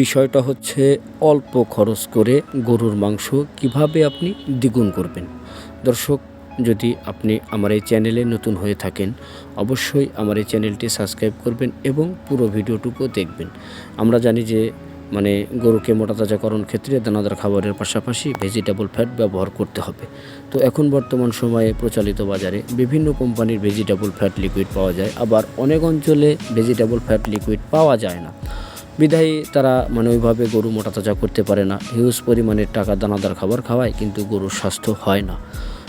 বিষয়টা হচ্ছে অল্প খরচ করে গরুর মাংস কিভাবে আপনি দ্বিগুণ করবেন। দর্শক, যদি আপনি আমার এই চ্যানেলে নতুন হয়ে থাকেন, অবশ্যই আমার এই চ্যানেলটি সাবস্ক্রাইব করবেন এবং পুরো ভিডিওটুকু দেখবেন। আমরা জানি যে গরুকে মোটাতাজাকরণ ক্ষেত্রে দানাদার খাবারের পাশাপাশি ভেজিটেবল ফ্যাট ব্যবহার করতে হবে। তো এখন বর্তমান সময়ে প্রচলিত বাজারে বিভিন্ন কোম্পানির ভেজিটেবল ফ্যাট লিকুইড পাওয়া যায়, আবার অনেক অঞ্চলে ভেজিটেবল ফ্যাট লিকুইড পাওয়া যায় না। বিধায় তারা ওইভাবে গরু মোটাতাজা করতে পারে না, হিউজ পরিমাণের টাকা দানাদার খাবার খাওয়ায়, কিন্তু গরুর স্বাস্থ্য হয় না।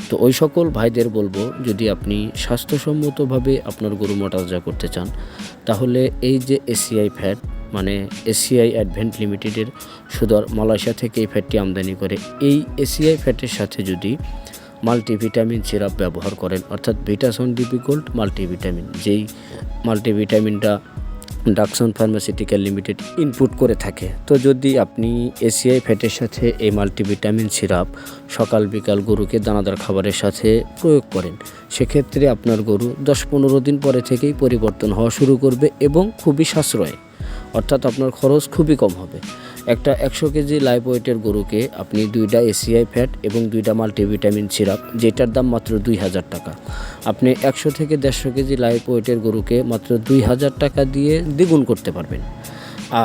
তো ওই সকল ভাইদের বলবো, যদি আপনি স্বাস্থ্যসম্মতভাবে আপনার গরু মোটাতাজা করতে চান, তাহলে এই যে এসিআই ফ্যাট এসিআই অ্যাডভেন্ট লিমিটেডের সুদর মালয়েশিয়া থেকে এই ফ্যাটটি আমদানি করে, এই এসিআই ফ্যাটের সাথে যদি মাল্টিভিটামিন সিরাপ ব্যবহার করেন, অর্থাৎ ভিটাসন ডিপি গোল্ড মাল্টিভিটামিন, যেই মাল্টিভিটামিনটা ডাকসন ফার্মাসিউটিক্যাল লিমিটেড ইনপুট করে থাকে, তো যদি আপনি এসিআই ফ্যাটের সাথে এই মাল্টিভিটামিন সিরাপ সকাল বিকাল গরুকে দানাদার খাবারের সাথে প্রয়োগ করেন, সেক্ষেত্রে আপনার গরু 10-15 দিন পরে থেকেই পরিবর্তন হওয়া শুরু করবে এবং খুবই সাশ্রয়, অর্থাৎ আপনার খরচ খুবই কম হবে। একটা 100 কেজি লাইভ ওয়েটের গরুকে আপনি 2টা এসিআই ফ্যাট এবং 2টা মাল্টিভিটামিন সিরাপ, যেটার দাম মাত্র 2000 টাকা, আপনি 100 থেকে 150 কেজি লাইভ ওয়েটের গরুকে মাত্র 2000 টাকা দিয়ে দ্বিগুণ করতে পারবেন।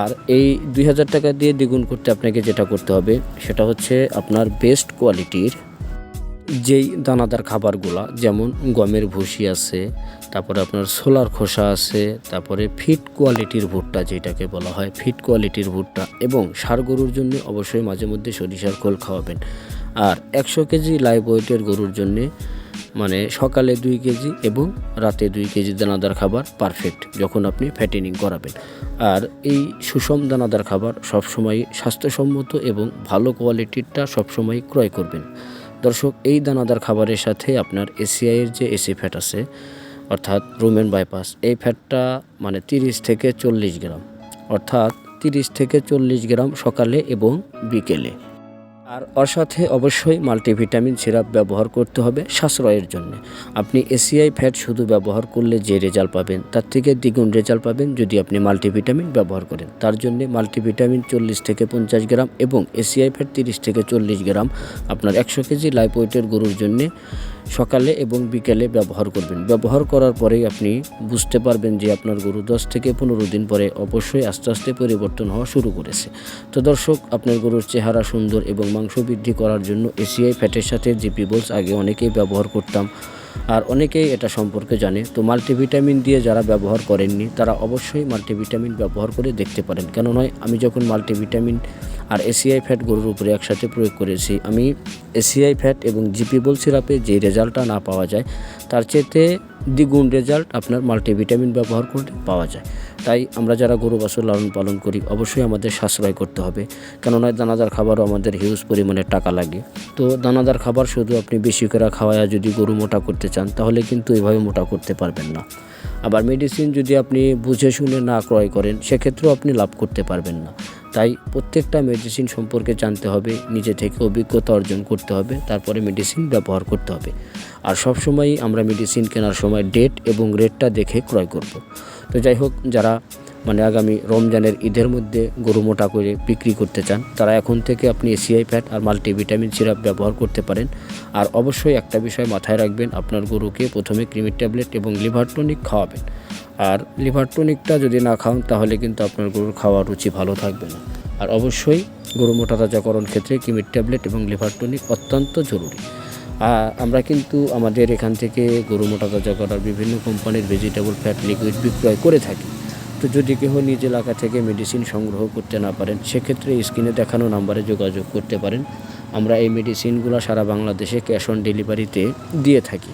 আর এই 2000 টাকা দিয়ে দ্বিগুণ করতে আপনাকে যেটা করতে হবে, সেটা হচ্ছে আপনার বেস্ট কোয়ালিটির যেই দানাদার খাবারগুলা, যেমন গমের ভুসি আছে, তারপরে আপনার ছোলার খোসা আছে, তারপরে ফিট কোয়ালিটির ভুট্টা, যেটাকে বলা হয় ফিট কোয়ালিটির ভুট্টা, এবং ষাঁড় গরুর জন্য অবশ্যই মাঝে মধ্যে সরিষার খোল খাওয়াবেন। আর 100 কেজি লাইভ ওয়েটের গরুর জন্যে সকালে 2 কেজি এবং রাতে 2 কেজি দানাদার খাবার পারফেক্ট, যখন আপনি ফ্যাটেনিং করাবেন। আর এই সুষম দানাদার খাবার সবসময় স্বাস্থ্যসম্মত এবং ভালো কোয়ালিটিরটা সবসময় ক্রয় করবেন। দর্শক, এই দানাদার খাবারের সাথে আপনার এসিআইয়ের যে এসি ফ্যাট আছে, অর্থাৎ রুমেন বাইপাস, এই ফ্যাটটা 30 থেকে 40 গ্রাম, অর্থাৎ 30 থেকে 40 গ্রাম সকালে এবং বিকেলে। আর ওর সাথে অবশ্যই মাল্টিভিটামিন সিরাপ ব্যবহার করতে হবে সাশ্রয়ের জন্য। আপনি এসিআই ফ্যাট শুধু ব্যবহার করলে যে রেজাল্ট পাবেন, তার থেকে দ্বিগুণ রেজাল্ট পাবেন যদি আপনি মাল্টিভিটামিন ব্যবহার করেন। তার জন্য মাল্টিভিটামিন 40 থেকে 50 গ্রাম এবং এসিআই ফ্যাট 30 থেকে 40 গ্রাম আপনার 100 কেজি লাইভ ওয়েটের গরুর জন্যে সকালে এবং বিকেলে ব্যবহার করবেন। ব্যবহার করার পরেই আপনি বুঝতে পারবেন যে আপনার গরু 10 থেকে 15 দিন পরে অবশ্যই আস্তে আস্তে পরিবর্তন হওয়া শুরু করেছে। তো দর্শক, আপনার গরুর চেহারা সুন্দর এবং মাংস বৃদ্ধি করার জন্য এসিআই ফ্যাটের সাথে জিপি বোলস আগে অনেকেই ব্যবহার করতাম, আর অনেকেই এটা সম্পর্কে জানে। তো মাল্টিভিটামিন দিয়ে যারা ব্যবহার করেননি, তারা অবশ্যই মাল্টিভিটামিন ব্যবহার করে দেখতে পারেন। কেন নয়, আমি যখন মাল্টিভিটামিন আর এসিআই ফ্যাট গরুর উপরে একসাথে প্রয়োগ করেছি, আমি এসিআই ফ্যাট এবং জিপি বোল সিরাপে যে রেজাল্টটা না পাওয়া যায়, তার চেয়ে দ্বিগুণ রেজাল্ট আপনার মাল্টিভিটামিন ব্যবহার করলে পাওয়া যায়। তাই আমরা যারা গরু বাছুর লালন পালন করি, অবশ্যই আমাদের সাশ্রয় করতে হবে, কেননা দানাদার খাবারও আমাদের হিউজ পরিমাণে টাকা লাগে। তো দানাদার খাবার শুধু আপনি বেশি করে খাওয়ায়া যদি গরু মোটা করতে চান, তাহলে কিন্তু এভাবে মোটা করতে পারবেন না। আবার মেডিসিন যদি আপনি বুঝে শুনে না ক্রয় করেন, সেক্ষেত্রেও আপনি লাভ করতে পারবেন না। তাই প্রত্যেকটা মেডিসিন সম্পর্কে জানতে হবে, নিজে থেকে অভিজ্ঞতা অর্জন করতে হবে, তারপরে মেডিসিন ব্যবহার করতে হবে। আর সবসময়ই আমরা মেডিসিন কেনার সময় ডেট এবং রেটটা দেখে ক্রয় করব। তো যাই হোক, যারা আগামী রমজানের ঈদের মধ্যে গরু মোটা করে বিক্রি করতে চান, তারা এখন থেকে আপনি এসিআই ফ্যাট আর মাল্টিভিটামিন সিরাপ ব্যবহার করতে পারেন। আর অবশ্যই একটা বিষয় মাথায় রাখবেন, আপনার গরুকে প্রথমে ক্রিমির ট্যাবলেট এবং লিভার টনিক খাওয়াবেন। আর লিভার টনিকটা যদি না খাওয়ান, তাহলে কিন্তু আপনার গরুর খাওয়ার রুচি ভালো থাকবে না। আর অবশ্যই গরু মোটাতাজাকরণ ক্ষেত্রে ক্রিমির ট্যাবলেট এবং লিভার টনিক অত্যন্ত জরুরি। আমরা কিন্তু আমাদের এখান থেকে গরু মোটাতাজা করার বিভিন্ন কোম্পানির ভেজিটেবল ফ্যাট লিকুইড বিক্রয় করে থাকি। তো যদি কেউ নিজ এলাকা থেকে মেডিসিন সংগ্রহ করতে না পারেন, সেক্ষেত্রে স্ক্রিনে দেখানো নাম্বারে যোগাযোগ করতে পারেন। আমরা এই মেডিসিনগুলো সারা বাংলাদেশে ক্যাশ অন ডেলিভারিতে দিয়ে থাকি।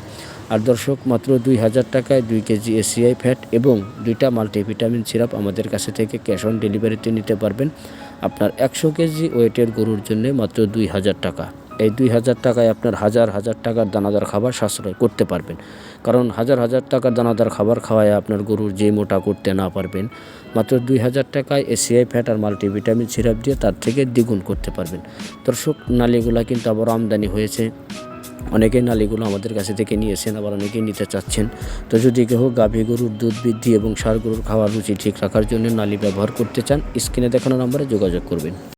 আর দর্শক, মাত্র 2000 টাকায় 2 কেজি এসিআই ফ্যাট এবং 2টা মাল্টিভিটামিন সিরাপ আমাদের কাছে থেকে ক্যাশ অন ডেলিভারিতে নিতে পারবেন। আপনার 100 কেজি ওয়েটের গরুর জন্য মাত্র 2000 টাকা। এই 2000 টাকায় আপনার হাজার হাজার টাকার দানাদার খাবার সাশ্রয় করতে পারবেন। কারণ হাজার হাজার টাকার দানাদার খাবার খাওয়ায় আপনার গরুর যে মোটা করতে না পারবেন, মাত্র 2000 টাকায় এসিআই ফ্যাট আর মাল্টিভিটামিন সিরাপ দিয়ে তার থেকে দ্বিগুণ করতে পারবেন। দর্শক, নালিগুলা কিন্তু আবার আমদানি হয়েছে অনেকেই নালীগুলো আমাদের কাছে থেকে নিয়েছেন, আবার অনেকেই নিতে চাচ্ছেন। তো যদি কেউ গাভী গরুর দুধ বৃদ্ধি এবং ষাঁড় গরুর খাওয়ার রুচি ঠিক রাখার জন্য নালী ব্যবহার করতে চান, স্ক্রিনে দেখানো নম্বরে যোগাযোগ করবেন।